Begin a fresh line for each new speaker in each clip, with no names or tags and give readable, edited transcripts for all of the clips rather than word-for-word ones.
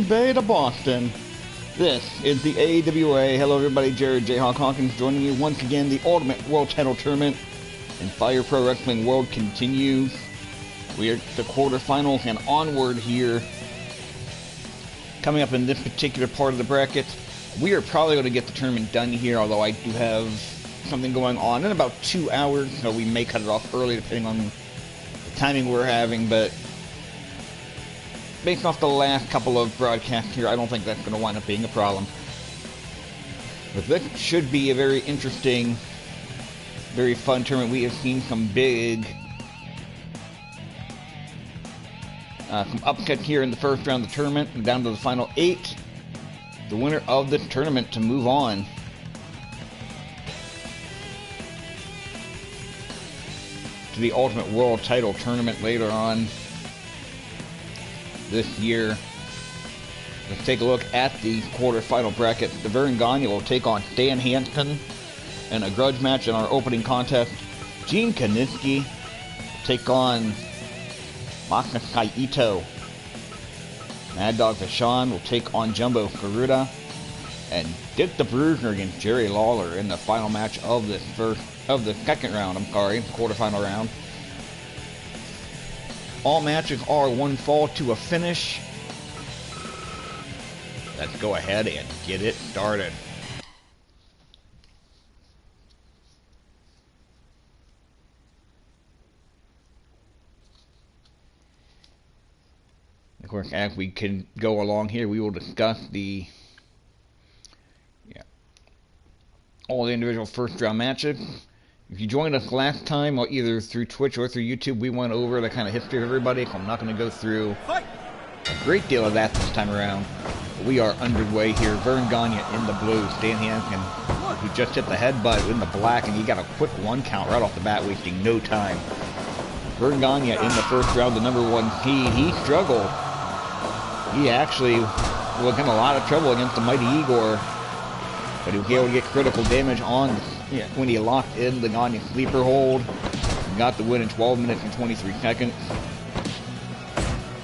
Bombay to Boston. This is the AWA. Hello everybody, Jared J. Hawk Hawkins joining you once again. The Ultimate World Title Tournament in Fire Pro Wrestling World continues. We are at the quarterfinals and onward here. Coming up in this particular part of the bracket, we are probably going to get the tournament done here, although I do have something going on in about 2 hours, so we may cut it off early depending on the timing we're having, but based off the last couple of broadcasts here, I don't think that's going to wind up being a problem. But this should be a very interesting, very fun tournament. We have seen some big some upsets here in the first round of the tournament, and down to the final 8. The winner of this tournament to move on to the Ultimate World Title Tournament later on this year. Let's take a look at the quarterfinal bracket. The Vern Gagne will take on Stan Hansen in a grudge match in our opening contest. Gene Kaniski take on Makakai Ito. Mad Dog Vachon will take on Jumbo Garuda. And Dick the Bruiser against Jerry Lawler in the final match of the second round, quarterfinal round. All matches are one fall to a finish. Let's go ahead and get it started. Of course, as we can go along here, we will discuss all the individual first round matches. If you joined us last time, or either through Twitch or through YouTube, we went over the kind of history of everybody, so I'm not going to go through a great deal of that this time around. But we are underway here. Vern Gagne in the blue, Stan Hansen, who just hit the headbutt in the black, and he got a quick 1 count right off the bat, wasting no time. Vern Gagne in the first round, the #1 seed. He struggled. He actually was in a lot of trouble against the Mighty Igor, but he was able to get critical damage on when he locked in the Gagne sleeper hold. He got the win in 12 minutes and 23 seconds.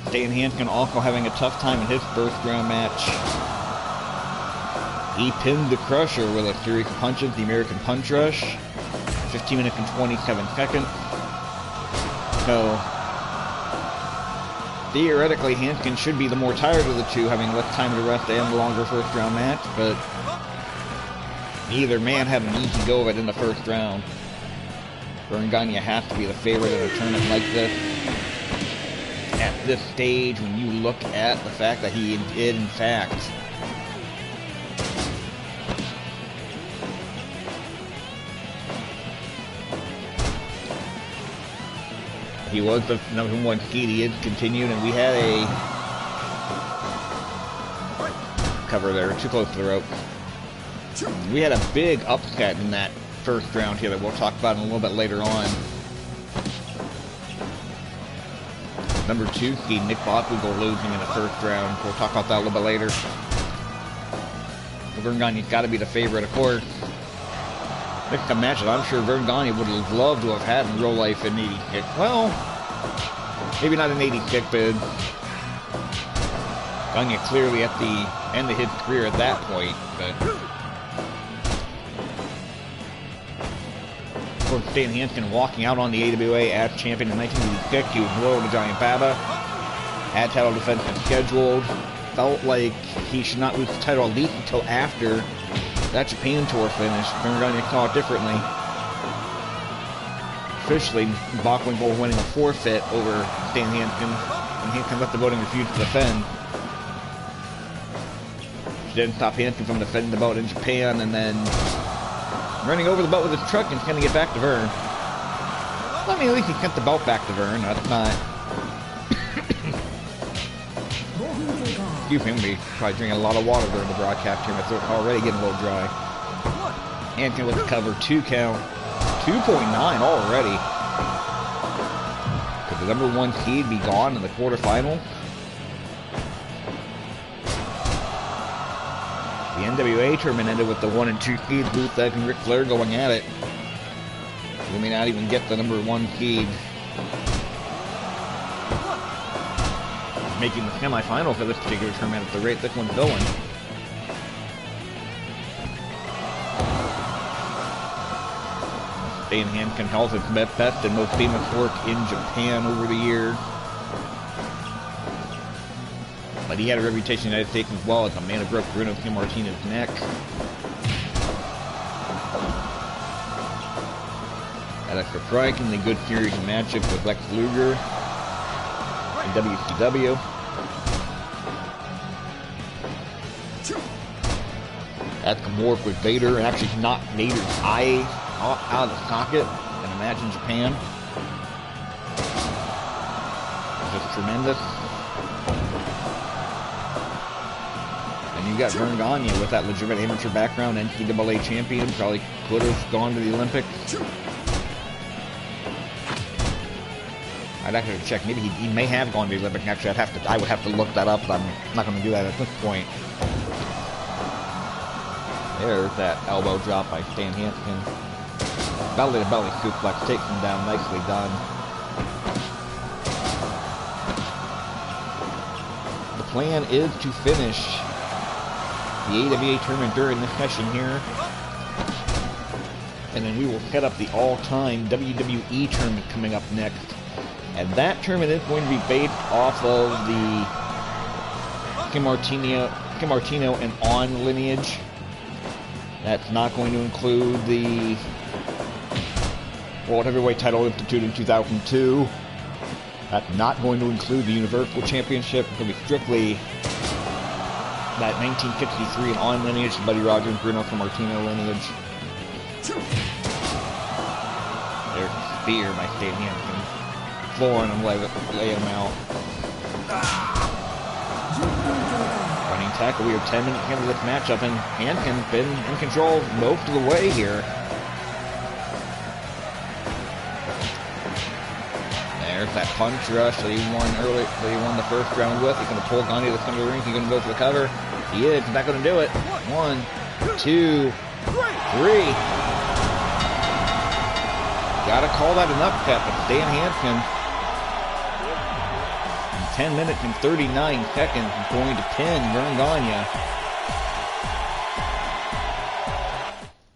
Stan Hansen also having a tough time in his first round match. He pinned the Crusher with a series of punches, the American Punch Rush. 15 minutes and 27 seconds. So theoretically, Hansen should be the more tired of the two, having less time to rest and the longer first round match, but neither man had an easy go of it in the first round. Vern Gagne has to be the favorite in a tournament like this. At this stage, when you look at the fact that he did, in fact, he was the #1 seed. He had continued, and we had a cover there, too close to the rope. We had a big upset in that first round here that we'll talk about in a little bit later on. #2 seed Nick Bockwinkel losing in the first round. We'll talk about that a little bit later. Vern Gagne's got to be the favorite, of course. This is a match that I'm sure Vern Gagne would have loved to have had in real life in '86. Well, maybe not in '86, but Gagne clearly at the end of his career at that point. But of course, Stan Hansen walking out on the AWA as champion in 1986. He was loyal to Giant Baba. Had title defense scheduled. Felt like he should not lose the title at least until after that Japan tour finished. Vern Gagne saw it differently. Officially, Bockwinkel winning a forfeit over Stan Hansen, and Hansen left the vote and refused to defend. She didn't stop Hansen from defending the belt in Japan, and then running over the belt with his truck and trying to get back to Vern. Well, I mean, at least he sent the belt back to Vern. That's not... Excuse me, I'm going to be probably drinking a lot of water during the broadcast here. My throat's already getting a little dry. Hansen with the cover, 2 count. 2.9 already. Could the #1 seed be gone in the quarterfinal? The NWA tournament ended with the 1 and 2 seeds, Bootleg and Ric Flair going at it. We may not even get the #1 seed. making the semifinals for this particular tournament at the rate this one's going. Stan Hansen calls it best and most famous work in Japan over the years. But he had a reputation in the United States as well as a man who broke Bruno Sammartino's neck. Had a surprisingly good series of matchups with Lex Luger in WCW. Had some work with Vader and actually knocked Vader's eye out of the socket in a match in Japan. Just tremendous. And you got Vern Gagne with that legitimate amateur background, NCAA champion, probably could have gone to the Olympics. I'd actually check. Maybe he may have gone to the Olympics. Actually, I would have to look that up, but I'm not going to do that at this point. There's that elbow drop by Stan Hansen. Belly to belly suplex, takes him down, nicely done. The plan is to finish the AWA tournament during this session here. And then we will set up the all-time WWE tournament coming up next. And that tournament is going to be based off of the Sammartino and On lineage. That's not going to include the World Heavyweight Title Institute in 2002. That's not going to include the Universal Championship. It's going to be strictly that 1963 and On lineage, Buddy Rogers and Bruno Sammartino lineage. There's a spear by Stan Hansen. Flooring him, lay him out. Running tackle. We are 10 minutes into this matchup, and Hansen's been in control most of the way here. There's that punch rush that he won early, that he won the first round with. He's going to pull Gagne to the center of the ring. He's going to go for the cover. He is. He's not going to do it. 1, 2, 3. Gotta call that an upset, but Stan Hansen, in 10 minutes and 39 seconds, is going to pin Vern Gagne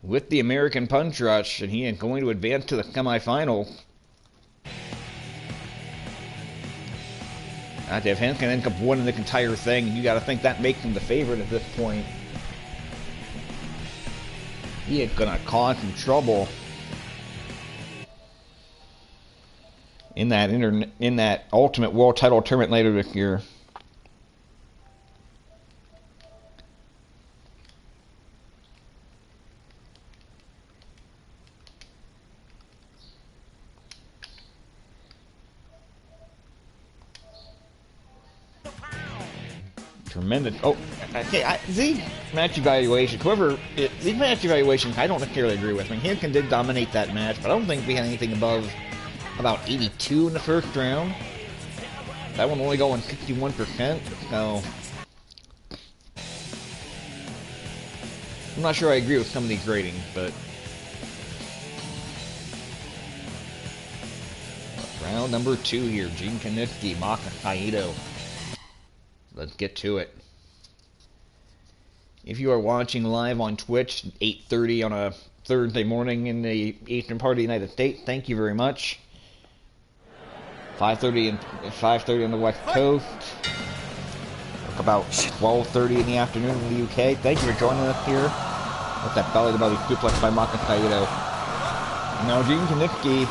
with the American Punch Rush, and he is going to advance to the semifinals. If Hansen ends up winning the entire thing, you got to think that makes him the favorite at this point. He is going to cause some trouble in that Ultimate World Title tournament later this year. Tremendous. Oh, okay. These match evaluations, these match evaluations, I don't necessarily agree with. I mean, Hansen did dominate that match, but I don't think we had anything above about 82 in the first round. That one only going 61%, so I'm not sure I agree with some of these ratings, but round number 2 here, Gene Kiniski, Maka Saito. Let's get to it. If you are watching live on Twitch, 8:30 on a Thursday morning in the eastern part of the United States, thank you very much. 5:30 on the West Coast. About 12:30 in the afternoon in the UK. Thank you for joining us here. With that belly-to-belly suplex by Maka Saito. Now, Gene Kiniski,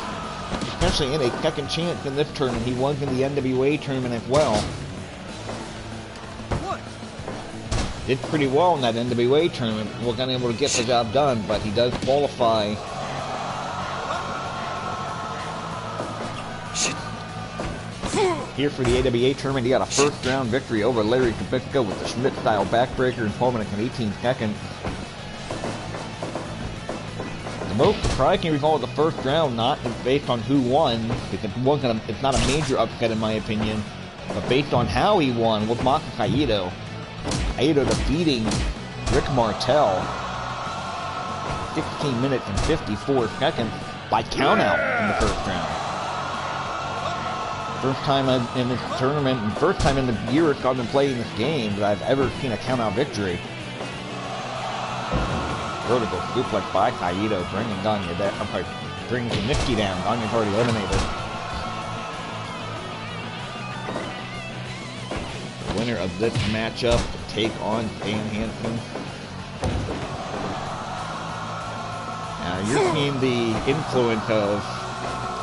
especially in a second chance in this tournament, he was in the NWA tournament as well. Did pretty well in that NWA tournament. Wasn't able to get the job done, but he does qualify. Here for the AWA tournament, he got a first round victory over Larry Kubicka with the Schmidt-style backbreaker in 12 minutes and 18 seconds. The most surprising result of the first round, not based on who won, because it's not a major upset in my opinion, but based on how he won, was Maka Saito. Saito defeating Rick Martel 16 minutes and 54 seconds by countout in the first round. First time in this tournament, and first time in the year I've been playing this game that I've ever seen a count-out victory. Vertical suplex by Kaito, bringing Gagne down. I'm sorry, bringing Kaneki down. Gagne's already eliminated. The winner of this matchup to take on Stan Hansen. Now you're seeing the influence of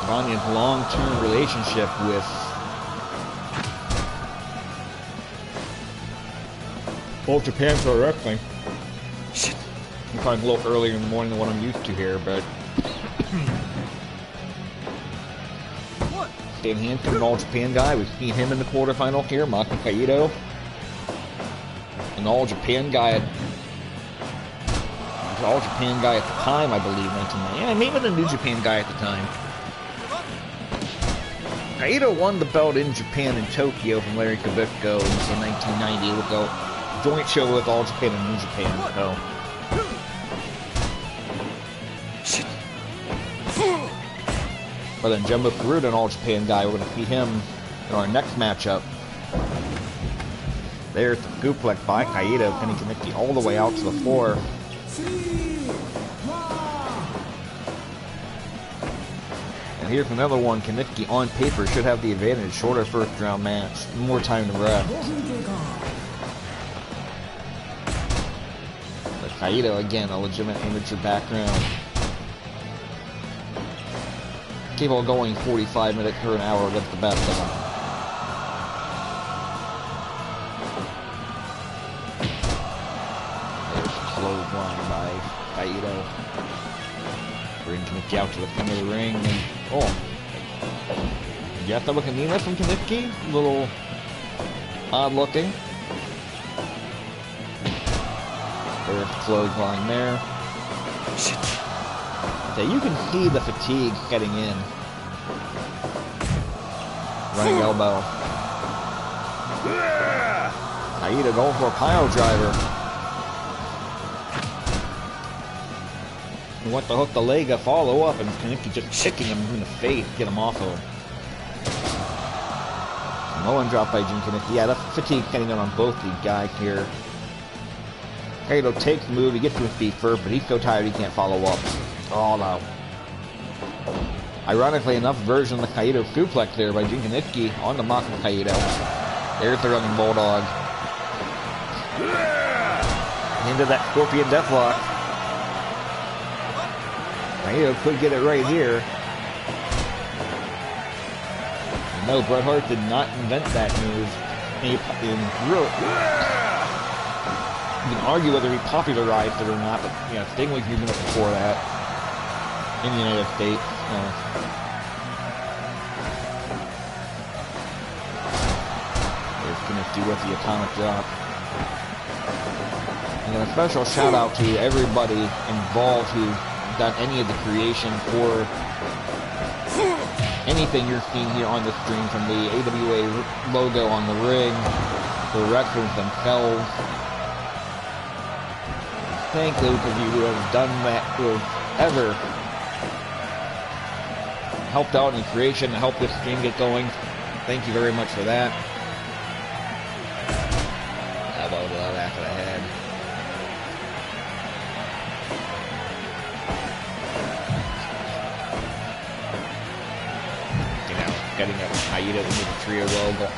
Gagne's long-term relationship with All Japan Pro Wrestling. Shit. I'm probably a little earlier in the morning than what I'm used to here, but Stan Hansen, an All Japan guy. We've seen him in the quarterfinal here. Maki Kaito, an All Japan guy. All Japan guy at the time, I believe, 1990. Yeah, maybe the New Japan guy at the time. Kaito won the belt in Japan in Tokyo from Larry Kibisco in 1990 with a joint show with All Japan and New Japan. So. But then Jumbo Karuta, an All Japan guy, we're going to see him in our next matchup. There's the suplex by Kaito, pinning Kaneki all the way out to the floor. And here's another one. Kaneki on paper should have the advantage. Shorter first round match. More time to rest. But Kaito, again, a legitimate amateur background. Capable of going 45 minutes or an hour against the best of them. Clothesline by Kaito. Bring Kaneki out to the front of the ring. And, oh. Yes, that looking Nina from Kaneki. A little odd looking. There's clothesline there. So you can see the fatigue getting in. Running elbow. Kaito going for a pile driver. He went to hook the leg, a follow up, and Kaneki just kicking him in the face, get him off of him. No one dropped by Jin Kaneki. Yeah, the fatigue getting in on both these guys here. Kaito takes the move, he gets to his feet first, but he's so tired he can't follow up. Oh no. Ironically enough, version of the Kaito suplex there by Jin Kaneki on the Maki Kaito. There's the running bulldog. Into that Scorpion Deathlock. Kaito could get it right here. No, Bret Hart did not invent that move. You can argue whether he popularized it or not, but yeah, Sting was using it before that in the United States. There's Kaneki with the atomic drop. And then a special shout out to everybody involved who done any of the creation for anything you're seeing here on the screen, from the AWA logo on the ring, the wrestlers themselves. Thank those of you who have done that, who have ever helped out in creation to help this stream get going. Thank you very much for that. How about that after the head? You know, getting up Kaito into the trio logo.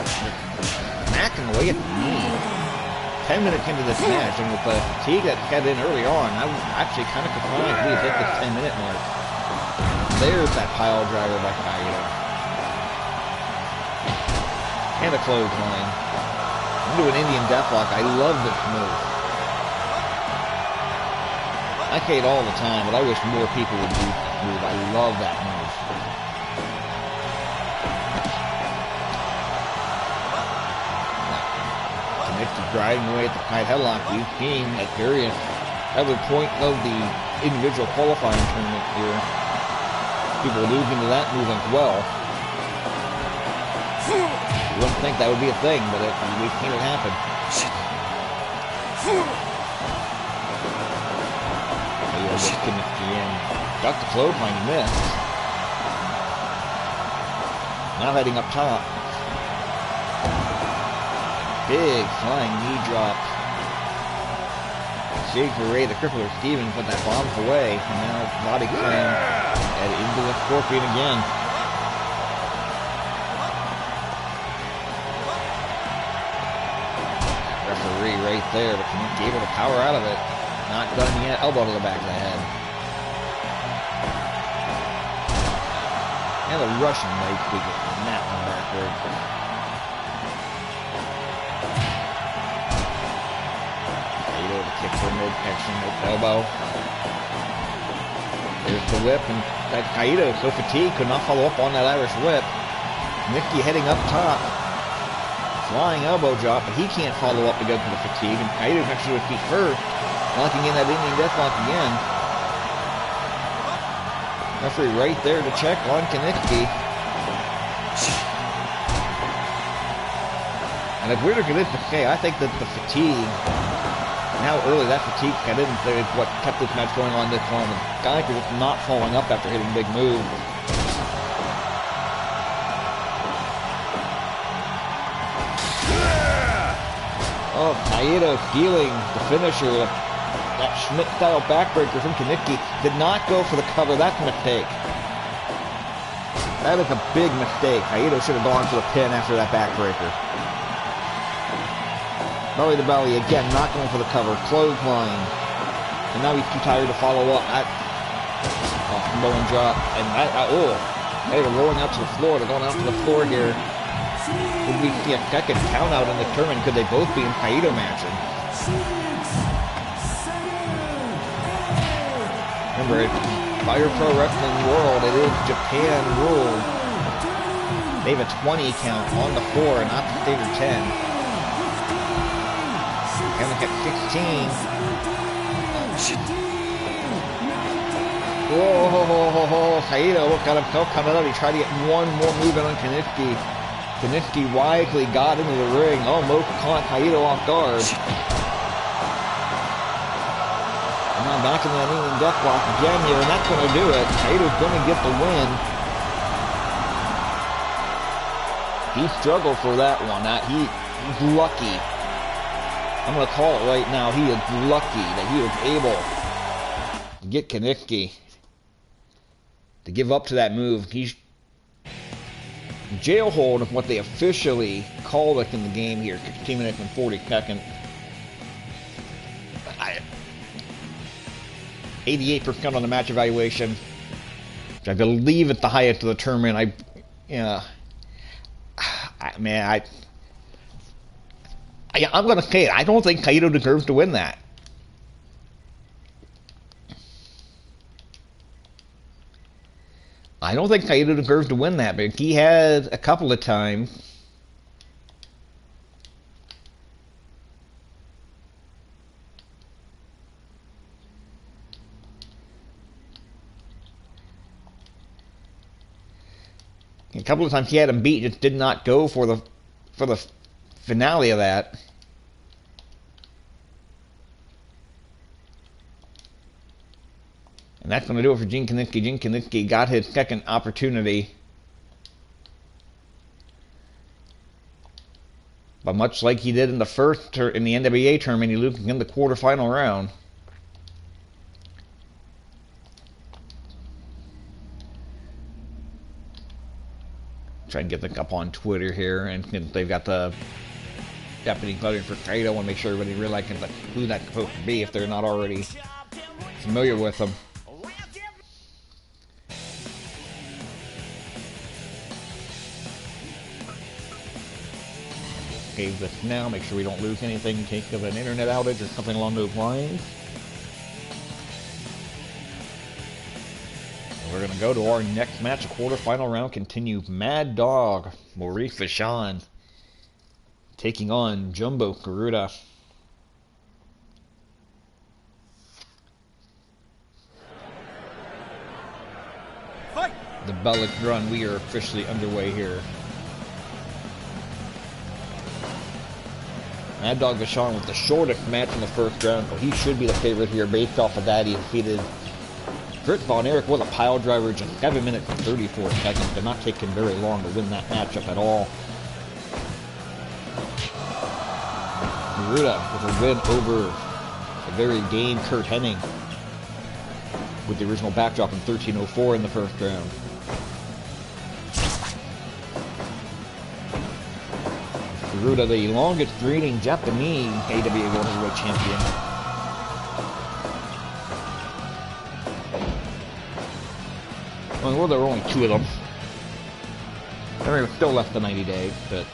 Smacking away at the knee. 10 minutes into this match, and with the fatigue that got in early on, I was actually kind of surprised we hit this 10-minute mark. There's that pile driver by Kaito. And a clothesline. Into an Indian Deathlock. I love this move. I say it all the time, but I wish more people would do this move. I love that move. Driving away at the tight headlock. We've seen at various other points of the individual qualifying tournament here, people losing to that move as well. You wouldn't think that would be a thing, but we've seen it happen. Got the clothesline, he missed. Now heading up top. Big flying knee drop. Shake for Ray, the crippler Stevens, but that bombs away. And now body slam and into the scorpion again. Referee right there, but Kaneki able to power out of it. Not done yet. Elbow to the back of the head. And the Russian leg sweep is snapping backward. Kaito to kick for midsection, elbow. There's the whip, and that Kaito so fatigued could not follow up on that Irish whip. Nikki heading up top. Flying elbow drop, but he can't follow up to go for the fatigue, and Kaito makes sure to feet first, locking in that Indian deathlock again. Referee right there to check on Kaneki. And if we're looking at this, okay, I think that the fatigue, now early, that fatigue, I didn't think it's what kept this match going on this long. The guy was just not following up after hitting big moves. Oh, Kaito stealing the finisher. That Schmidt-style backbreaker from Kaneki did not go for the cover. That's a mistake. That is a big mistake. Kaito should have gone for the pin after that backbreaker. Belly to belly again, not going for the cover. Clothesline. And now he's too tired to follow up. Bowling drop. And they were rolling out to the floor. They're going out to the floor here. Would we see a second count out in the tournament? Could they both be in Kaito matching? Remember, Fire Pro Wrestling World, it is Japan rule. They have a 20 count on the floor, not the standard 10. And look at 16. Whoa, Kaito looked at himself coming out. He tried to get one more move in on Kaneki. Kaneki wisely got into the ring, almost caught Kaito off guard. And now back in that Indian deathlock again here, and that's going to do it. Kaito's going to get the win. He struggled for that one. He's lucky. I'm going to call it right now. He is lucky that he was able to get Kaneki to give up to that move. He's jailhold of what they officially called it in the game here, 16 minutes and 40 seconds. 88% on the match evaluation, which I believe at the highest of the tournament. I'm going to say it. I don't think Kaito deserves to win that. I don't think Kaito deserves to win that, but he had a couple of times. A couple of times he had him beat, just did not go for the finale of that. And that's going to do it for Gene Kaneki. Gene Kaneki got his second opportunity. But much like he did in the first, in the NWA tournament, he loses in the quarterfinal round. Try and get the up on Twitter here, and they've got the Japanese lettering for Kaito. I want to make sure everybody realizes who that's supposed to be if they're not already familiar with them. Save this now, make sure we don't lose anything in case of an internet outage or something along those lines. And we're going to go to our next match, a quarterfinal round continues. Mad Dog, Maurice Vachon, taking on Jumbo Garuda. Fight! The Bellic run, we are officially underway here. Mad Dog Vachon with the shortest match in the first round, so he should be the favorite here based off of that. He defeated First of all, Eric was a pile driver, just 7 minutes and 34 seconds. Did not take him very long to win that matchup at all. Garuda with a win over a very game Kurt Hennig with the original backdrop in 13:04 in the first round. Garuda, the longest reigning Japanese AWA World Heavyweight Champion. Well, there were only 2 of them. I mean, it was still less than 90 days, but...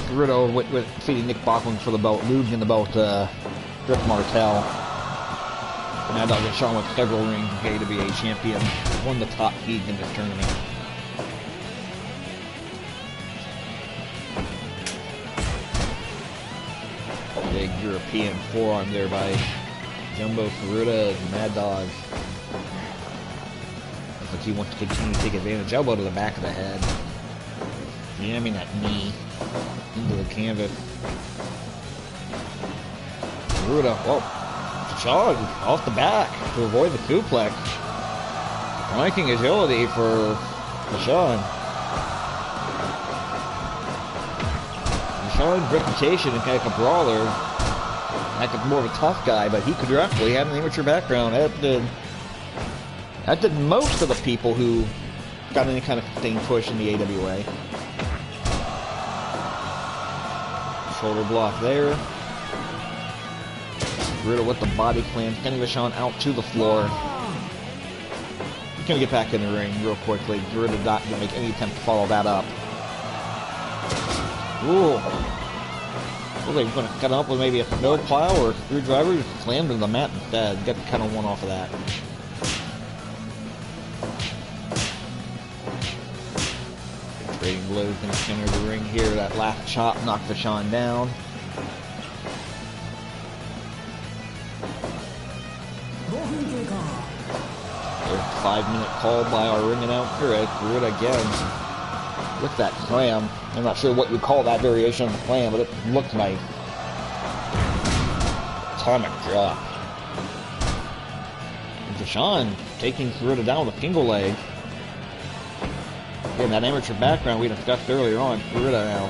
Garuda with defeating Nick Bachman for the belt, losing the belt to Rick Martel. And I thought Sean with several rings AWA champion, won the top seed in this tournament. Big European forearm there by Jumbo Garuda and Mad Dog. Looks like he wants to continue to take advantage. Elbow to the back of the head. Jamming that knee into the canvas. Garuda, whoa. Sean off the back to avoid the suplex. Striking agility for Sean. Sean's reputation in kind of a brawler, like more of a tough guy, but he could wrestle. He had an amateur background. That did most of the people who got any kind of sustained push in the AWA. Shoulder block there. Garuda with the body slam, sending Vachon out to the floor. He's gonna get back in the ring real quickly. Garuda not gonna make any attempt to follow that up. Ooh. Looks like he's gonna cut up with maybe a snow plow or a screwdriver. Just slammed into the mat instead. Got kind of one off of that. Trading blows in the center of the ring here. That last chop knocked Vachon down. There's a 5-minute call by our ring announcer. Garuda again with that slam. I'm not sure what you call that variation of the slam, but it looks nice. Atomic drop. And Vachon taking Garuda down with a single leg. Again, that amateur background we discussed earlier on. Garuda now.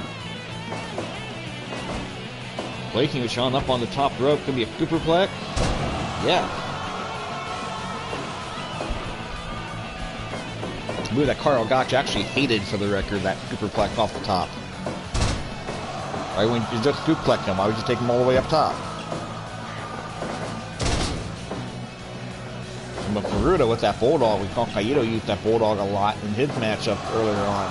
Waking Vachon up on the top rope. Could be a superplex. Yeah. Move that Carl Gotch actually hated, for the record, that superplex off the top. Why wouldn't you just suplex him? Why would you take him all the way up top? But Garuda with that bulldog, we saw Kaito use that bulldog a lot in his matchup earlier on.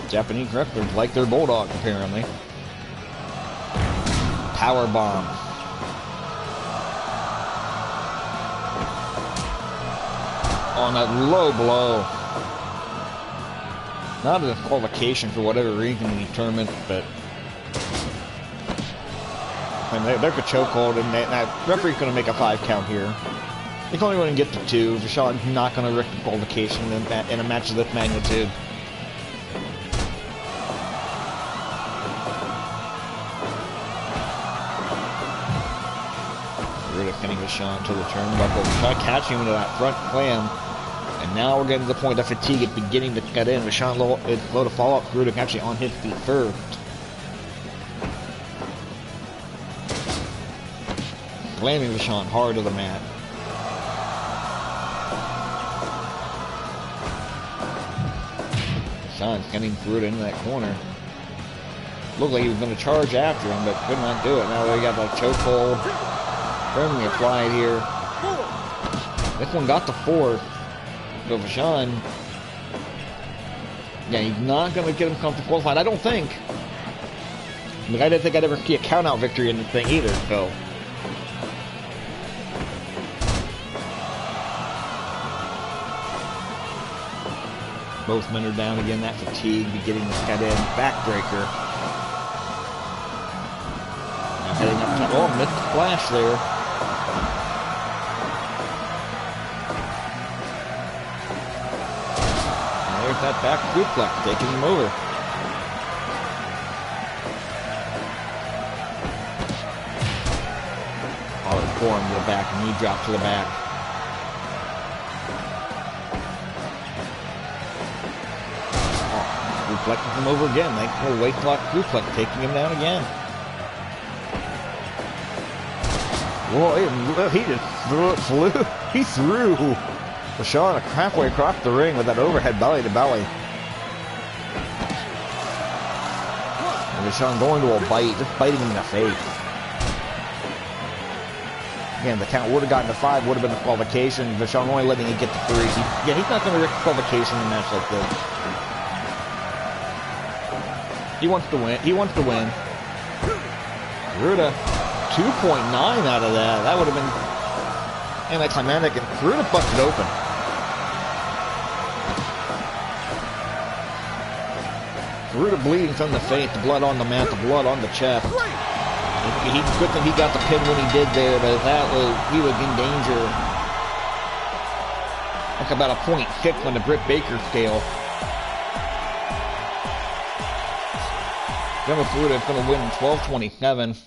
Japanese wrestlers like their bulldogs, apparently. Power bomb. On that low blow. Not a disqualification for whatever reason in the tournament, but I mean, there's a chokehold, and that referee's going to make a 5 count here. He's only going to get to 2. Vachon's not going to risk disqualification in a match of this magnitude. Garuda sending Vachon to the turnbuckle. Try catching him into that front slam. And now we're getting to the point that fatigue is beginning to cut in. Vachon is slow to follow up. Garuda actually on his feet first. Slamming Vachon hard to the mat. Vachon sending Garuda into that corner. Looked like he was going to charge after him, but could not do it. Now they got that chokehold firmly applied here. This one got to 4. So Vachon, yeah, he's not going to get himself to qualified, I don't think. But I didn't think I'd ever see a count-out victory in this thing either, so. Both men are down again. That fatigue beginning to cut in. Backbreaker. Now heading up top. Oh, missed the splash there. And there's that back suplex taking him over. forearm to the back, knee drop to the back. Oh, reflecting him over again. Nice little weight block suplex, taking him down again. Whoa, he just flew. He threw Vachon halfway across the ring with that overhead belly to belly. And Vachon going to a bite, just biting him in the face. Again, the count would have gotten to 5, would have been a qualification. Vachon only letting it get to 3. He's not going to risk qualification in a match like this. He wants to win. He wants to win. Ruda. 2.9 out of that. That would have been anticlimactic, and Ruda busted open. Ruda bleeding from the face, the blood on the mat, the blood on the chest. Good thing he got the pin when he did there, but he was in danger. Like about a 0.6 on the Britt Baker scale. Then Ruda is going to win 12-27.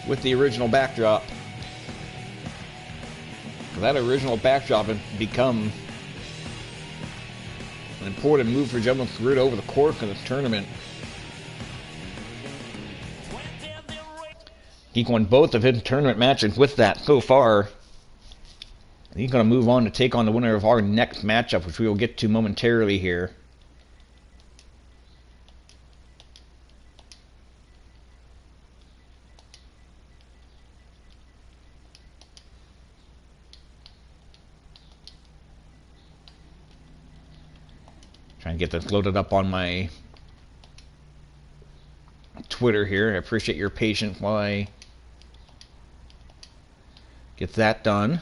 With the original backdrop. That original backdrop had become an important move for Jumbo Ruda over the course of this tournament. He won both of his tournament matches with that so far. He's going to move on to take on the winner of our next matchup, which we will get to momentarily here. Trying to get this loaded up on my Twitter here. I appreciate your patience while I get that done.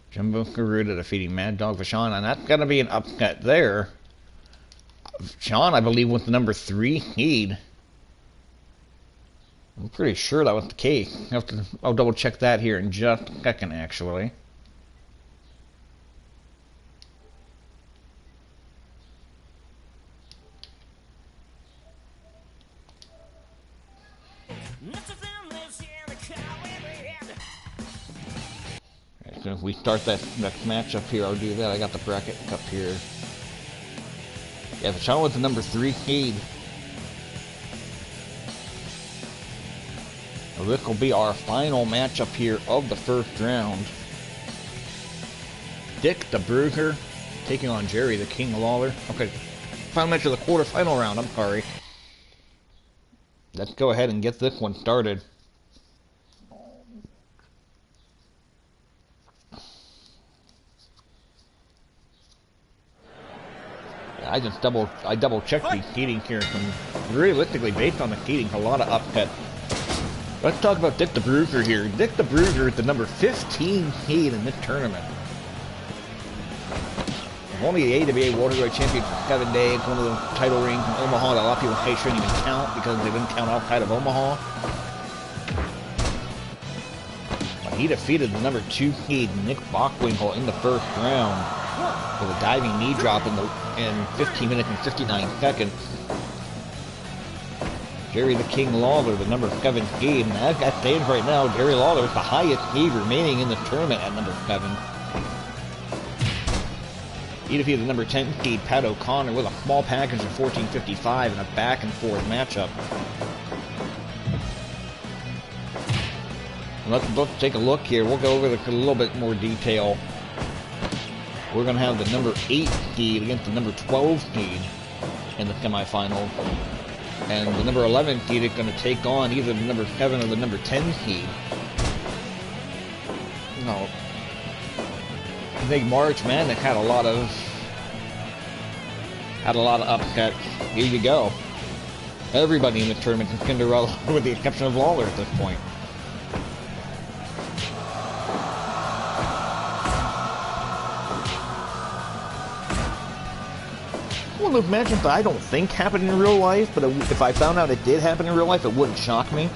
Jumbo Ruda defeating Mad Dog Vachon, and that's going to be an upset there. Vachon, I believe, was the number 3 seed. I'm pretty sure that was the case. I'll double check that here in just a second, actually. So if we start that next matchup here, I'll do that. I got the bracket up here. Yeah, Vachon was the number 3 seed. This will be our final matchup here of the first round. Dick the Bruiser taking on Jerry the King Lawler. Okay, final match of the quarterfinal round, I'm sorry. Let's go ahead and get this one started. I double checked these seedings here. Realistically, based on the seedings, a lot of upsets. Let's talk about Dick the Bruiser here. Dick the Bruiser is the number 15 seed in this tournament. Only the AWA World Heavyweight Champion for 7 days, one of the title rings in Omaha that a lot of people say shouldn't even count because they didn't count outside of Omaha. But he defeated the number 2 seed Nick Bockwinkel in the first round with a diving knee drop in 15 minutes and 59 seconds. Jerry the King Lawler, the number 7 seed, and as that stands right now, Jerry Lawler is the highest seed remaining in the tournament at number 7. He defeated the number 10 seed Pat O'Connor with a small package of 14.55 in a back and forth matchup. And let's take a look here. We'll go over a little bit more detail. We're going to have the number 8 seed against the number 12 seed in the semifinals. And the number 11 seed is going to take on either the number 7 or the number 10 seed. No. I think March Madness had a lot of upsets. Here you go. Everybody in the tournament is Cinderella, with the exception of Lawler at this point. One of those matches that I don't think happened in real life, but if I found out it did happen in real life, it wouldn't shock me.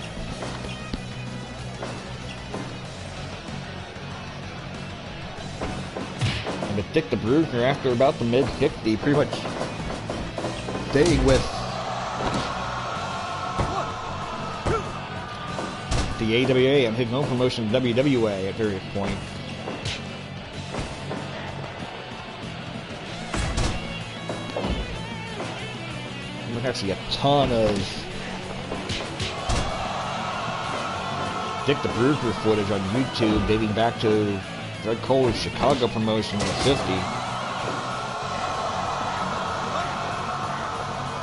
with Dick the Bruiser after about the mid-60, pretty much staying with the AWA and his own promotion WWA at various points. There's actually a ton of Dick the Bruiser footage on YouTube dating back to Red Kohler's Chicago promotion in the 50s.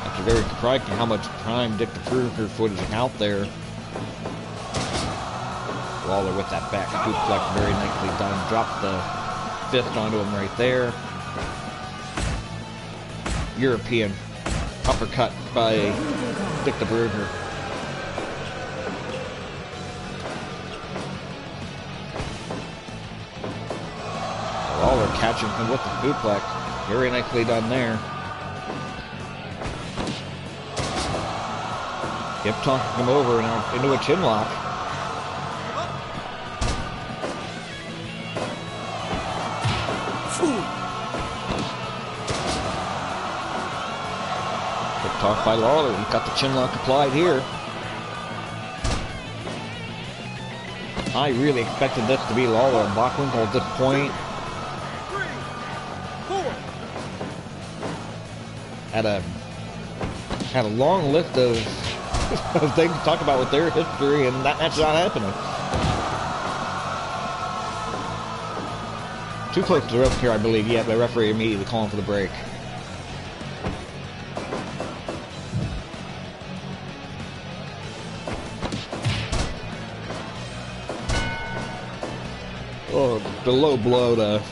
It's very striking how much prime Dick the Bruiser footage is out there. Lawler with that back suplex, very nicely done. Dropped the fist onto him right there. European uppercut by Dick the Bruiser. Lawler catching him with the suplex. Very nicely done there. Kept talking him over and into a chin lock. Good talk by Lawler. He's got the chin lock applied here. I really expected this to be Lawler and Bockwinkel at this point. Had a long list of things to talk about with their history, and that's not happening. Too close to the ref here, I believe. Yeah, the referee immediately calling for the break. Oh, the low blow to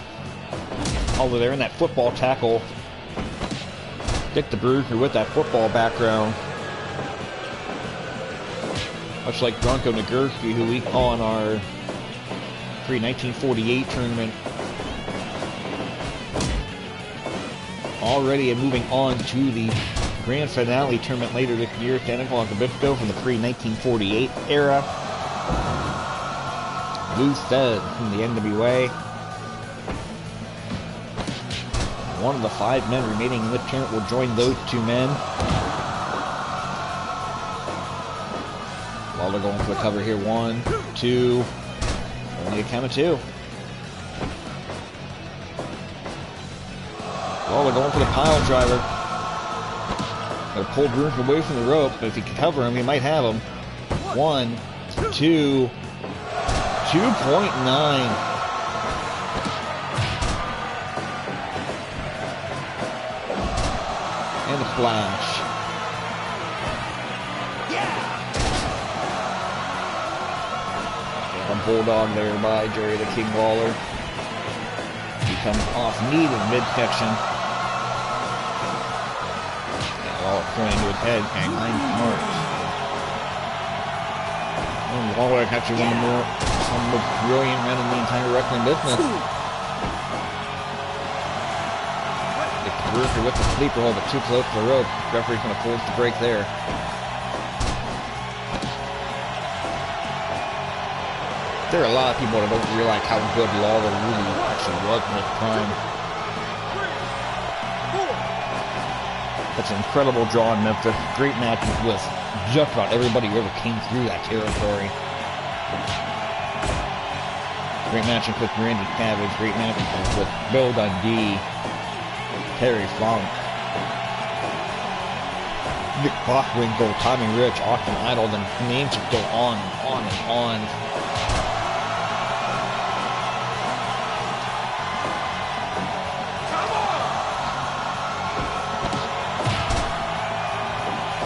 over there in that football tackle. Dick the Bruiser with that football background. Much like Bronco Nagurski, who we saw in our pre-1948 tournament. Already moving on to the grand finale tournament later this year. Stanislav Zabisco from the pre-1948 era. Lou Stead from the NWA. One of the 5 men remaining in this tournament will join those 2 men. Lawler going for the cover here. 1, 2. Only a count of 2. Lawler going for the pile driver. Gotta pull Bruiser away from the rope, but if he can cover him, he might have him. 1, 2. 2.9. And the flash. A bulldog there by Jerry the King Lawler. He comes off knee to the midsection. Lawler pointing to his head, and 9 marks. And Lawler catches one of the most brilliant men in the entire wrestling business. Bruiser with the sleeper hold, but too close to the rope. Referee's going to force the break there. There are a lot of people that don't realize how good Lawler really actually was in his prime. That's an incredible draw in Memphis. Great matches with just about everybody who ever came through that territory. Great matches with Randy Savage. Great matches with Bill Dundee. Terry Funk, Nick Bockwinkel, Tommy Rich, Austin Idol, the names just go on and on and on.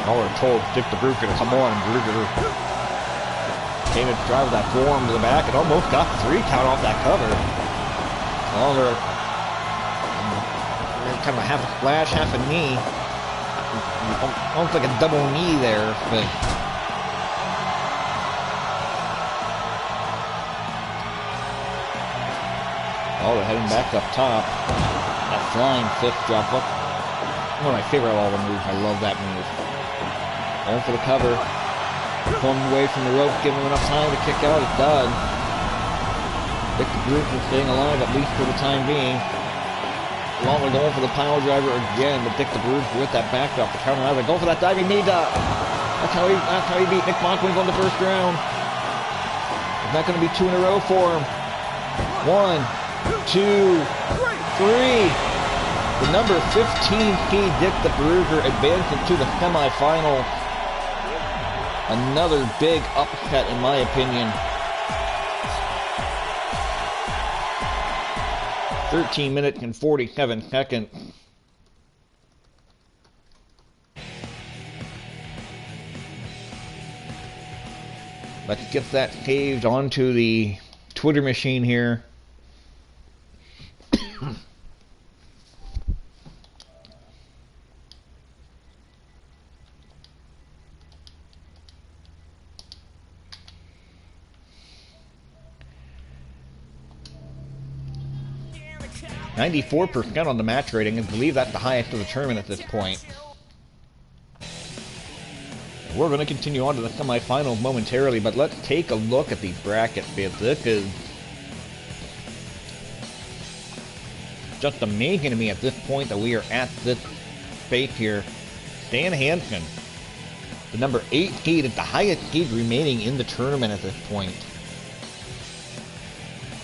Lawler told Dick the Bruiser to come on, and Bruiser came to drive that forearm to the back and almost got the 3 count off that cover. Lawler kind of half a splash, half a knee. Almost like a double knee there, but Lawler heading back up top. That flying fifth drop. One of my favorite Lawler moves. I love that move. Going for the cover. Pulling away from the rope, giving him enough time to kick out. It's done. Dick the Bruiser staying alive, at least for the time being. Lawler going for the pile driver again, but Dick the Bruiser with that backdrop. The counter out, going for that diving knee. That's how he beat Nick Bachman on the first round. It's not going to be 2 in a row for him. 1, 2, 3. The number 15 seed Dick the Bruiser advancing to the semifinal. Another big upset in my opinion. 13 minutes and 47 seconds. Let's get that saved onto the Twitter machine here. .94% on the match rating, and I believe that's the highest of the tournament at this point. We're going to continue on to the semifinals momentarily, but let's take a look at these brackets. This is just amazing to me at this point that we are at this space here. Stan Hansen, the number 8 seed, is the highest seed remaining in the tournament at this point.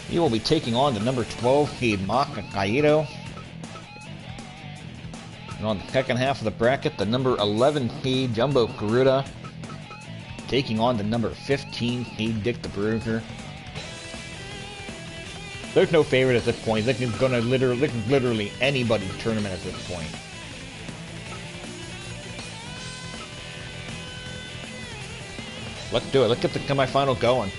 He will be taking on the number 12 seed Maka Kaito. And on the second half of the bracket, the number 11 seed Jumbo Garuda taking on the number 15 seed Dick the Bruiser. There's no favorite at this point. This is literally anybody's tournament at this point. Let's do it. Let's get the semifinal going.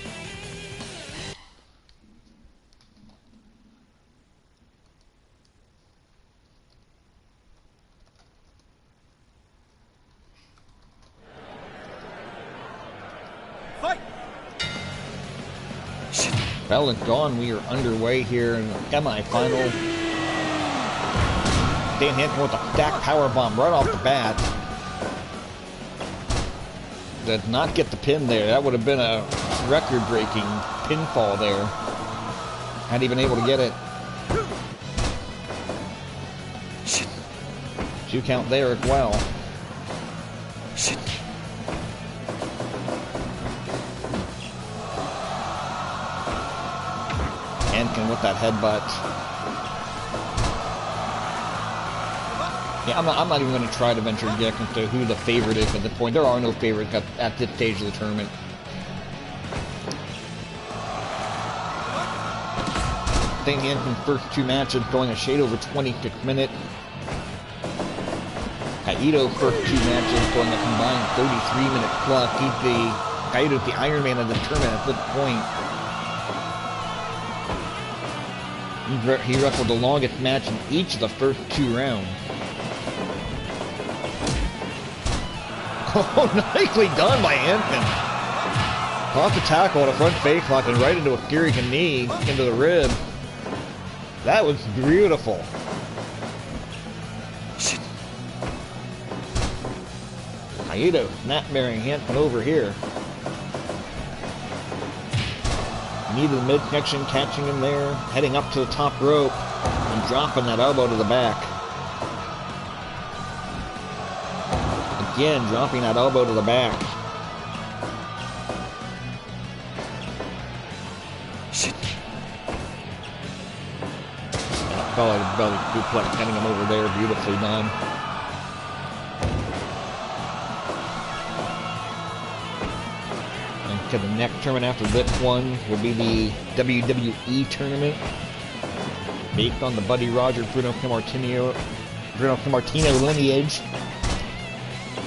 Bell is gone. We are underway here in the semifinal. Dan Hansen with a stack power bomb right off the bat. Did not get the pin there. That would have been a record-breaking pinfall there. Hadn't even able to get it. 2 count there as well. Hansen with that headbutt. Yeah, I'm not even going to try to venture a guess into who the favorite is at this point. There are no favorites at this stage of the tournament. Stan Hansen's first 2 matches going a shade over 26 minutes. Kaito's first 2 matches going a combined 33 minutes plus. Kaito's the Iron Man of the tournament at this point. He wrestled the longest match in each of the first 2 rounds. Oh, nicely done by Hansen. Caught the tackle on a front face lock and right into a Kirikan knee into the rib. That was beautiful. Kaito snap-bearing Hansen over here. Knee to the midsection, catching him there, heading up to the top rope, and dropping that elbow to the back. Again, dropping that elbow to the back. And a belly suplex, heading him over there, beautifully done. To the next tournament after this one will be the WWE tournament, based on the Buddy Rogers, Bruno Sammartino lineage.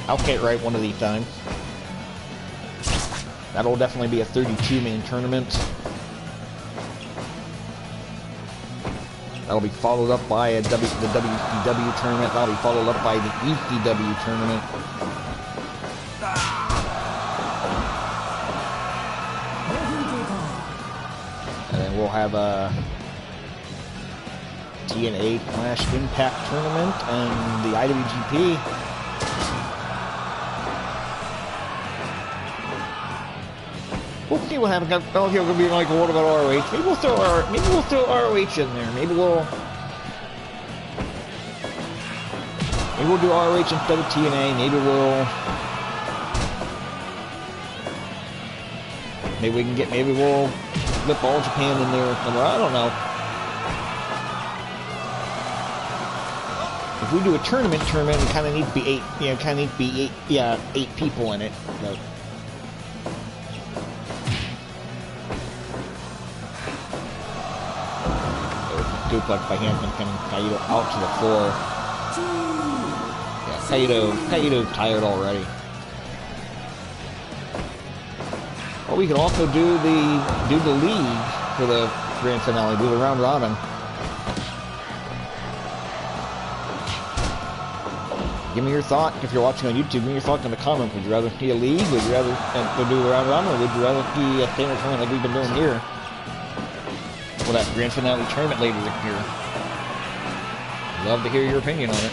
I'll get it right one of these times. That'll definitely be a 32-man tournament. That'll be followed up by the WCW tournament. That'll be followed up by the ECW tournament. We'll have a TNA/Impact tournament and the IWGP. We'll see what happens. I don't think it'll be like, what about ROH? Maybe we'll throw ROH in there. Maybe we'll Maybe we'll do ROH instead of TNA. Maybe we'll flip All Japan in there somewhere. I don't know. If we do a tournament, it kind of needs to be eight. Kind of needs to be eight people in it. So. Duplex by Hanson coming Kaito out to the floor. Yeah, Kaito's tired already. Or we can also do the league for the grand finale, do the round robin. Give me your thought, if you're watching on YouTube, give me your thoughts in the comments. Would you rather see a league? Would you rather do the round robin? Or would you rather see a standard tournament like we've been doing here? For that grand finale tournament later this year. Love to hear your opinion on it.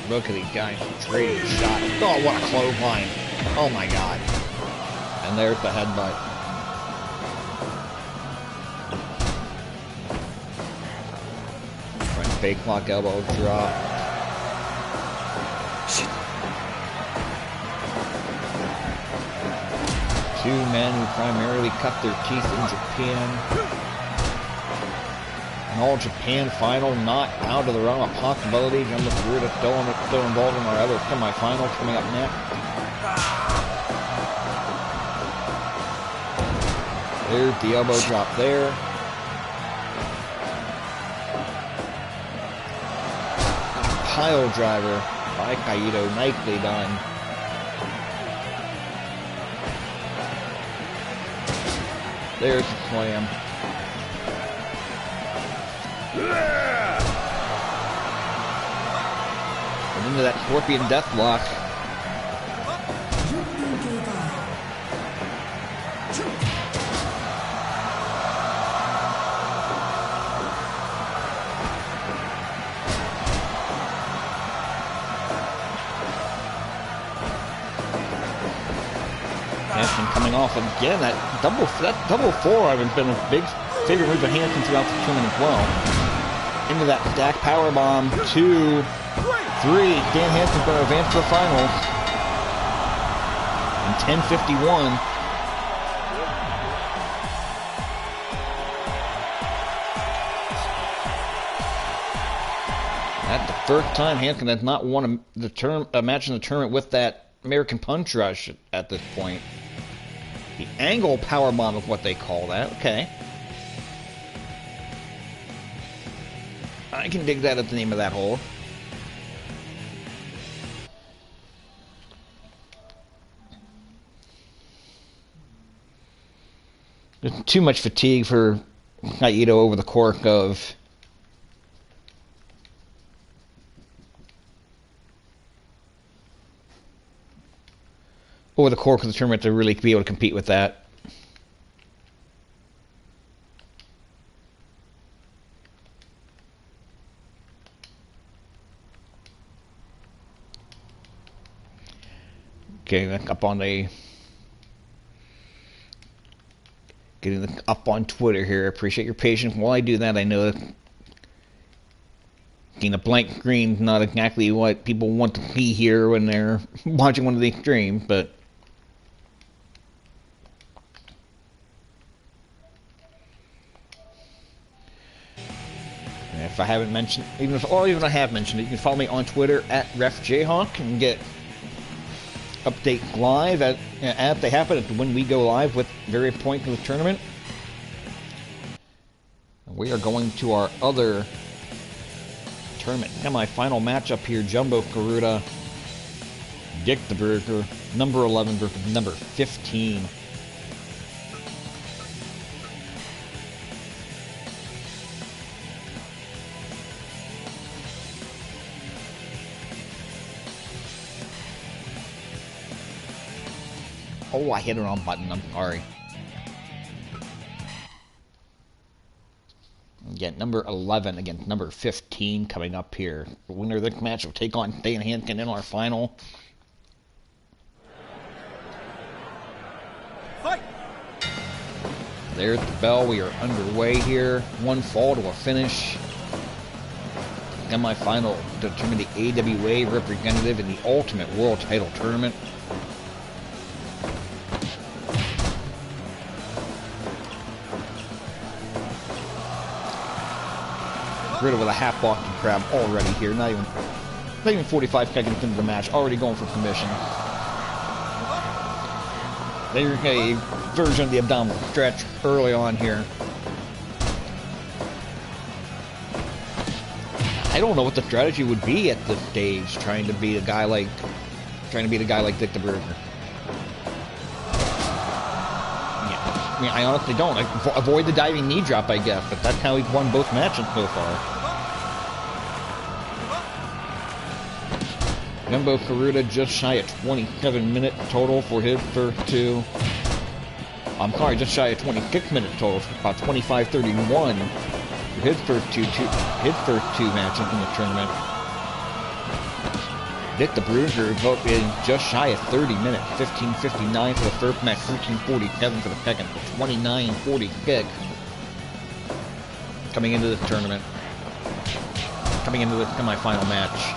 Look at these guys trading shots. Oh, what a clothesline. Oh my god. And there's the headbutt. Front fake lock elbow drop. Two men who primarily cut their teeth in Japan. An All Japan final not out of the realm of possibility. Jumbo Garuda still involved in our other semifinals coming up next. There's the elbow drop there. Pile driver by Kaito, nicely done. There's the slam. And into that Scorpion Deathlock. Hanson coming off again. That double forearm has been a big favorite move of Hanson throughout the tournament as well. Into that stack powerbomb. 2, 3. Dan Hanson's going to advance to the finals. In 10:51. That's the first time Hanson has not won a match in the tournament with that American Punch Rush at this point. The angle powerbomb is what they call that. Okay. I can dig that at the name of that hole. There's too much fatigue for Kaito over the course of the tournament to really be able to compete with that. Getting up on Twitter here. I appreciate your patience. While I do that, I know that getting a blank screen is not exactly what people want to see here when they're watching one of these streams, but if I haven't mentioned, even if I have mentioned it, you can follow me on Twitter at RefJHawk and get updates live as they happen when we go live with various points of the tournament. We are going to our other tournament semi-final matchup here. Jumbo Garuda, Dick the Burger, number 11 versus number 15. Oh, I hit the wrong button. I'm sorry. Again, number 11 against number 15 coming up here. The winner of this match will take on Dan Hanson in our final. Fight! There's the bell. We are underway here. One fall to a finish. semifinal to determine the AWA representative in the Ultimate World Title Tournament. Riddle with a half Boston Crab already here. Not even 45 seconds into the match, already going for commission. There's a version of the abdominal stretch early on here. I don't know what the strategy would be at this stage, trying to beat a guy like Dick the Bruiser. Yeah, I mean, I honestly don't. Avoid the diving knee drop, I guess, but that's how he's won both matches so far. Jumbo Karuta just shy of 27 minutes total for his first two. I'm sorry, just shy of 26 minutes total, about 25:31 for his first two matches in the tournament. Dick the Bruiser is just shy of 30 minutes, 15:59 for the first match, 13:47 for the second, 29:46 coming into this tournament, coming into this semifinal match.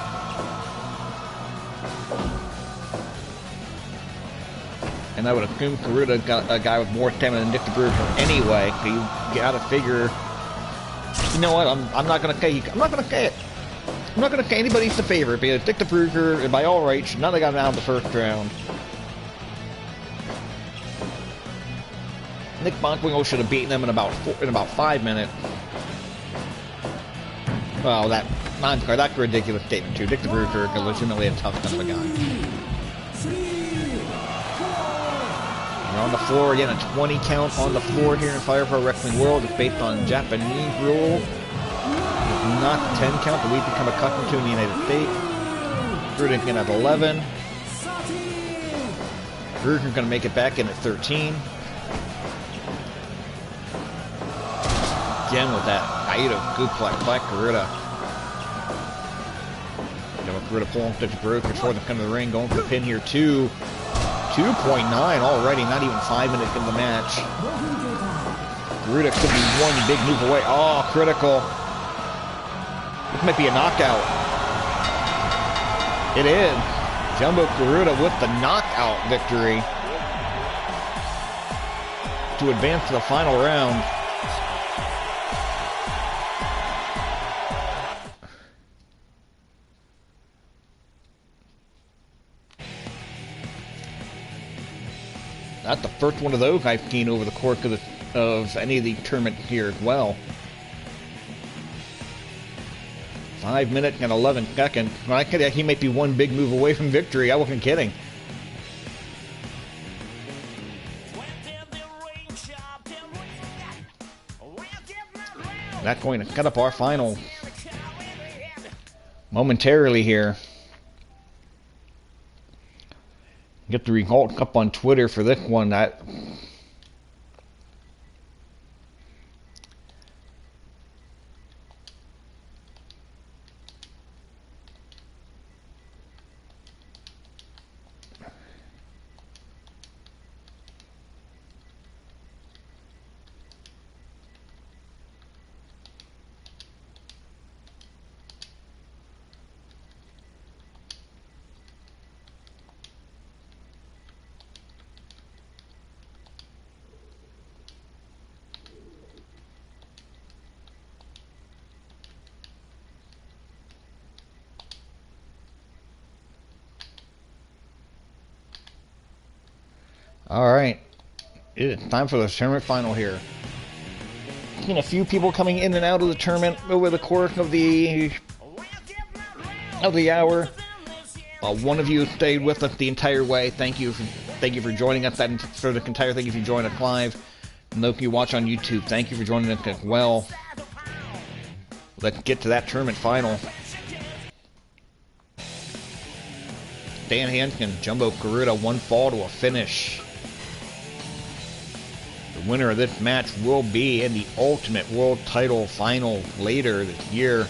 And I would assume Karuta got a guy with more stamina than Dick the Bruiser anyway. So you gotta figure. You know what? I'm not gonna say. I'm not gonna say it. I'm not gonna say anybody's the favorite because Dick the Bruiser, by all rights, should not have gotten out of the first round. Nick Bockwingle should have beaten them in about 5 minutes. Well, that's a ridiculous statement too. Dick the Bruiser is legitimately a tough kind of a guy. We're on the floor again, a 20 count on the floor here in Fire Pro Wrestling World. It's based on Japanese rule. It's not 10 count that we've become accustomed to in the United States. Bruiser in at 11. Bruiser's going to make it back in at 13. Again with that Aido Guplex by Karuta. Karuta pulling Dick the Bruiser before the come to the ring, going for the pin here too. 2.9 already, not even 5 minutes in the match. Karuta could be one big move away. Oh, critical. This might be a knockout. It is. Jumbo Karuta with the knockout victory to advance to the final round. Not the first one of those I've seen over the course of any of the tournaments here as well. 5 minutes and 11 seconds. Well, he might be one big move away from victory. I wasn't kidding. That's going to cut up our final momentarily here. Get the result up on Twitter for this one. Alright, it's time for the tournament final here. Seen a few people coming in and out of the tournament over the course of the hour. One of you stayed with us the entire way. Thank you for joining us for the entire thing. If you joined us live, and those of you watch on YouTube, thank you for joining us as well. Let's get to that tournament final. Dan Hankin, Jumbo Karuta, one fall to a finish. The winner of this match will be in the Ultimate World Title final later this year.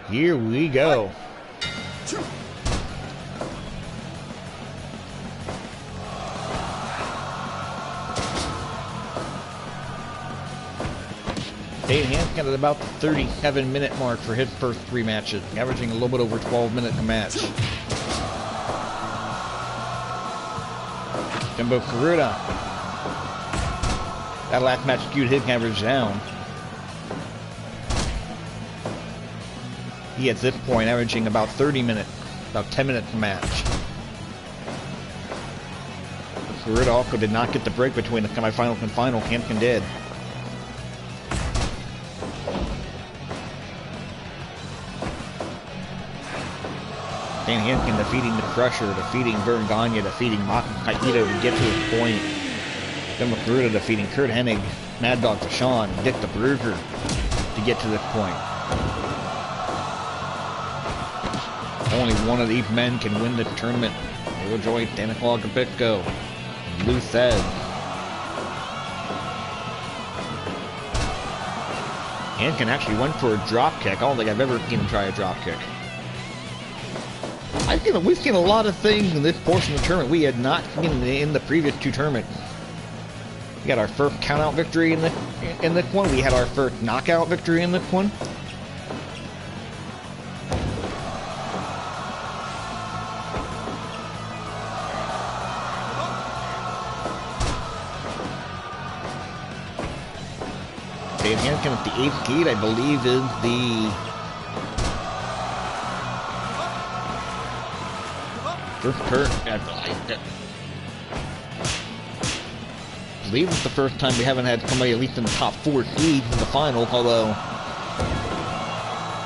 Here we go. Tate Hanskin at about the 37-minute mark for his first 3 matches, averaging a little bit over 12 minutes a match. Jumbo Karuta. That last match skewed his average down. He at this point averaging about 30 minutes, about 10 minutes a match. Karuta also did not get the break between the semifinals and final. Hanskin did. Dan Hanskin defeating the Crusher, defeating Vern Gagne, defeating Maka Kaito to get to this point. Then Karuta defeating Kurt Hennig, Mad Dog Vachon, and Dick the Bruiser to get to this point. Only one of these men can win the tournament. They will join Stanislav Gabitko. Blue says. Hanskin actually went for a drop kick. I don't think I've ever seen him try a drop kick. We've seen a lot of things in this portion of the tournament we had not seen in the previous 2 tournaments. We got our first countout victory in this one. We had our first knockout victory in this one. Dan Hanskin at the 8th gate, I believe, is the first I believe it's the first time we haven't had somebody at least in the top 4 seeds in the final, although,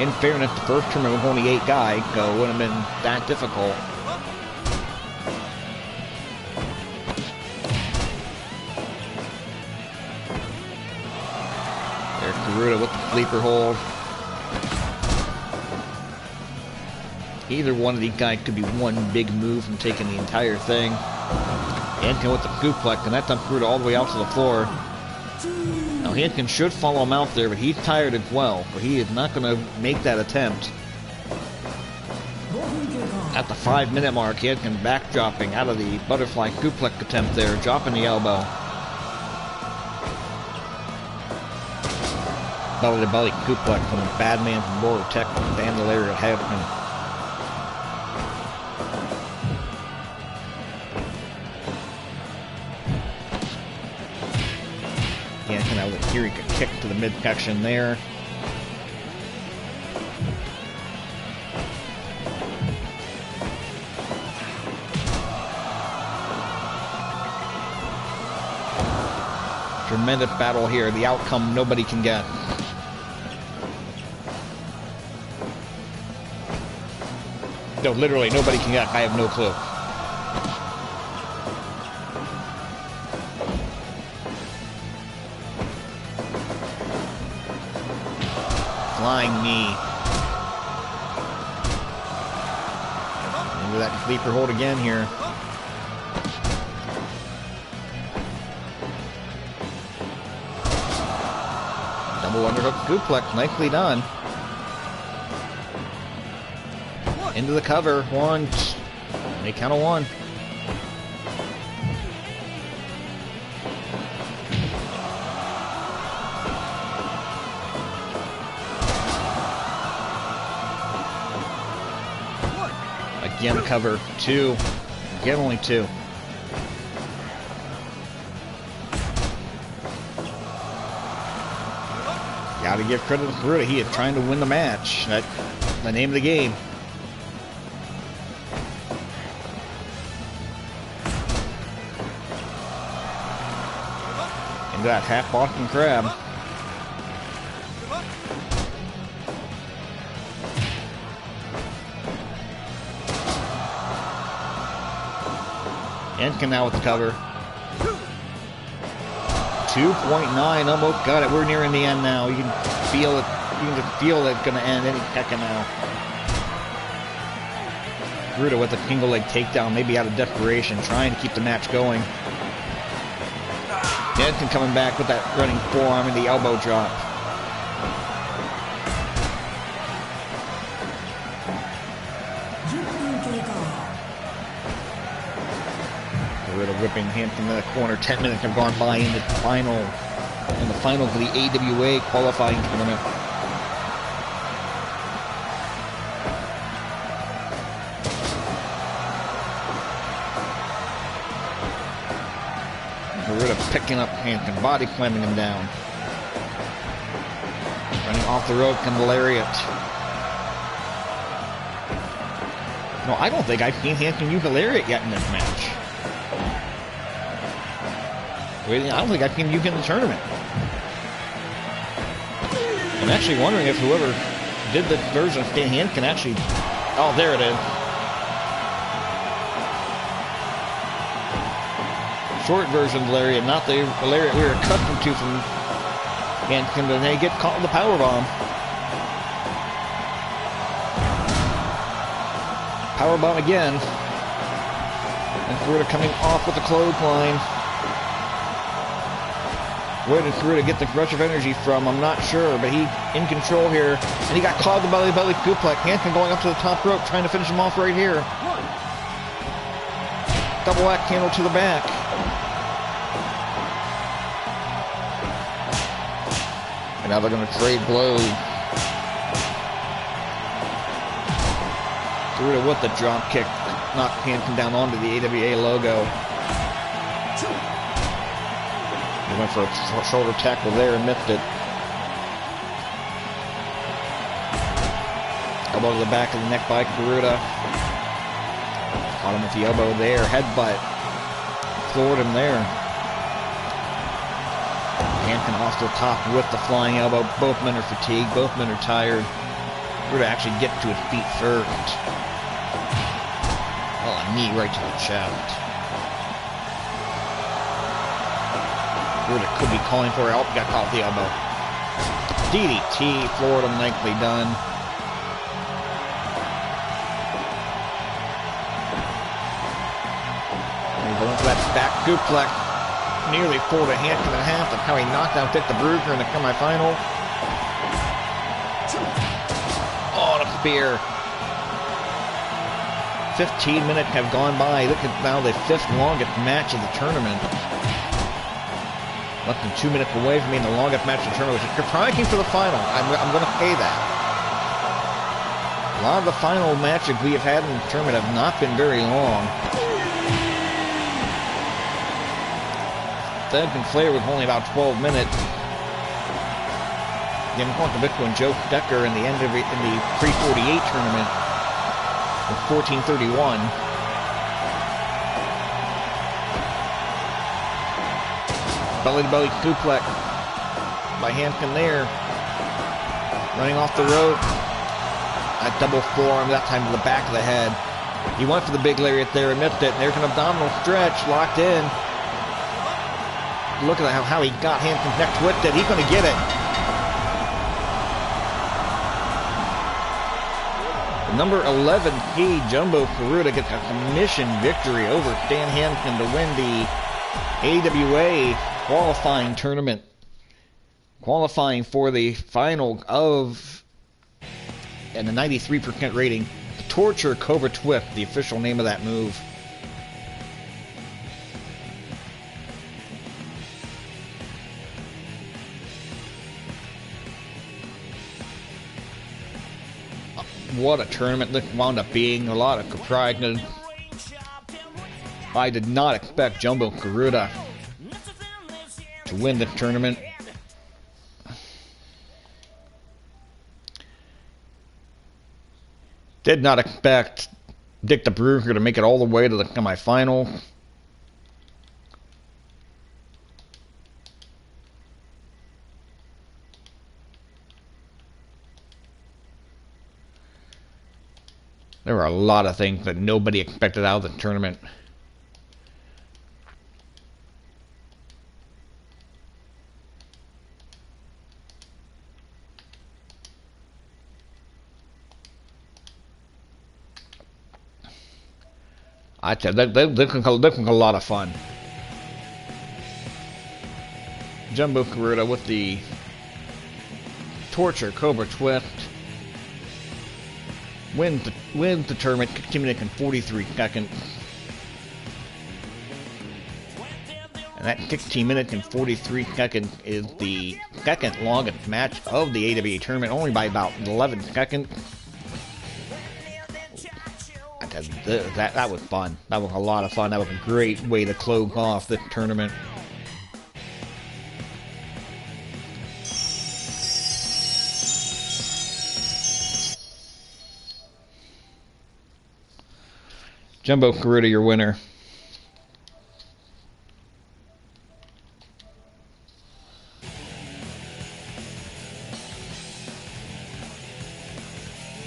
in fairness, the first tournament was only 8 guys, so it wouldn't have been that difficult. There's Karuta with the sleeper hold. Either one of these guys could be one big move from taking the entire thing. Hanskin with the suplex, and that dumps Karuta all the way out to the floor. Now Hanskin should follow him out there, but he's tired as well, so he is not going to make that attempt. At the 5-minute mark, Hanskin backdropping out of the butterfly suplex attempt there, dropping the elbow. Belly-to-belly suplex from the bad man from Lower Tech, Bandolier at Hanskin. Hanskin out with a Eureka kick to the midsection there. Tremendous battle here. The outcome nobody can get. No, literally nobody can get. I have no clue. Flying knee. Into that sleeper hold again here. Double underhook suplex, nicely done. Into the cover, 1. They count of 1. Again, cover 2. Again, only 2. Gotta give credit to Karuta. He is trying to win the match. That's the name of the game. Into that half Boston Crab. Hanskin now with the cover. 2.9, almost got it. We're nearing the end now. You can feel it. You can just feel it's going to end any second now. Karuta with a single leg takedown, maybe out of desperation, trying to keep the match going. Hanskin coming back with that running forearm and the elbow drop. Karuta whipping Hanskin in the corner. 10 minutes have gone by in the final in the final for the AWA qualifying tournament. Garuda picking up Hankin, body slamming him down. Running off the rope, come the lariat. No, I don't think I've seen Hankin use a lariat yet in this match. I don't think I've seen him use it in the tournament. I'm actually wondering if whoever did the version of Stan Hankin actually... Oh, there it is. Short version of the lariat, not the lariat we were accustomed to from Hankin, and they get caught with the powerbomb. Powerbomb again. And Garuda coming off with the clothesline. Where did Garuda get the rush of energy from? I'm not sure, but he's in control here. And he got caught with the belly suplex. Hankin going up to the top rope, trying to finish him off right here. Double axe handle to the back. And now they're going to trade blows. Garuda with the drop kick, knocked Hankin down onto the AWA logo. He went for a shoulder tackle there and missed it. Elbow to the back of the neck by Garuda. Caught him with the elbow there, headbutt. Floored him there. Hankin off to the top with the flying elbow. Both men are fatigued, both men are tired. Garuda actually get to his feet first. Oh, a knee right to the chest. Garuda could be calling for help. Got caught with the elbow. DDT, floored him, nicely done. And going for that back suplex. Nearly pulled a Hankin in half. That's how he knocked out Dick the Bruiser in the semifinal. Oh, and a spear. 15 minutes have gone by. Look at now the 5th longest match of the tournament. Less than 2 minutes away from being the longest match of the tournament, which is surprising for the final. I'm going to say that. A lot of the final matches we have had in the tournament have not been very long. Edmund Flair was only about 12 minutes. Then Quantabisco and Joe Decker in the end of it in the pre-48 tournament with 14:31. Belly-to-belly suplex by Hankin there. Running off the rope. A double forearm, that time to the back of the head. He went for the big lariat there and missed it. And there's an abdominal stretch locked in. Look at how he got Hankin's neck twisted. He's going to get it. The number 11 seed, Jumbo Garuda, gets a submission victory over Stan Hankin to win the AWA qualifying tournament. Qualifying for the final of, and the 93% rating, the Torture Cobra Twist, the official name of that move. What a tournament this wound up being. A lot of surprises. I did not expect Jumbo Garuda to win the tournament. Did not expect Dick the Bruiser to make it all the way to the semifinal. There were a lot of things that nobody expected out of the tournament. I tell you, this was a lot of fun. Jumbo Garuda with the Torture Cobra Twist. Wins the tournament, continuing in 43 seconds. And that 16 minutes and 43 seconds is the second longest match of the AWA tournament, only by about 11 seconds. That was fun. That was a lot of fun. That was a great way to close off this tournament. Jumbo Garuda, your winner.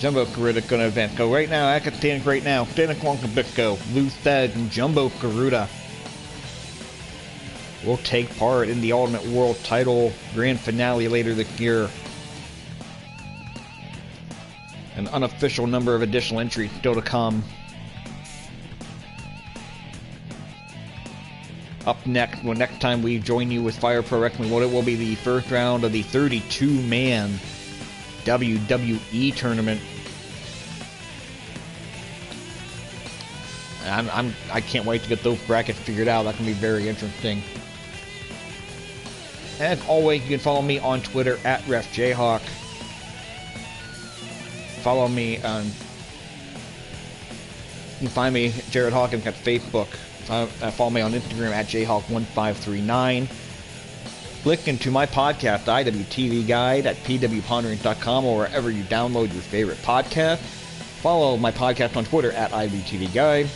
Jumbo Garuda going to advance. Go right now. I can stand right now. Danik Wonkabitko, Lou Thad, and Jumbo Garuda will take part in the Ultimate World Title Grand Finale later this year. An unofficial number of additional entries still to come. Up next, well, next time we join you with Fire Pro Wrestling, it will be the first round of the 32-man WWE tournament. I can't wait to get those brackets figured out. That can be very interesting. As always, you can follow me on Twitter at RefJayhawk. Follow me on. You can find me Jared Hawkins at Facebook. Follow me on Instagram at jhawk1539. Click into my podcast, IWTV Guide, at pwponderings.com or wherever you download your favorite podcast. Follow my podcast on Twitter at IWTV Guide.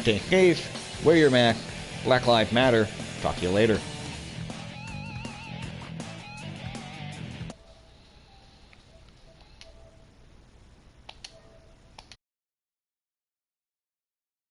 Stay safe, wear your mask, Black Lives Matter. Talk to you later.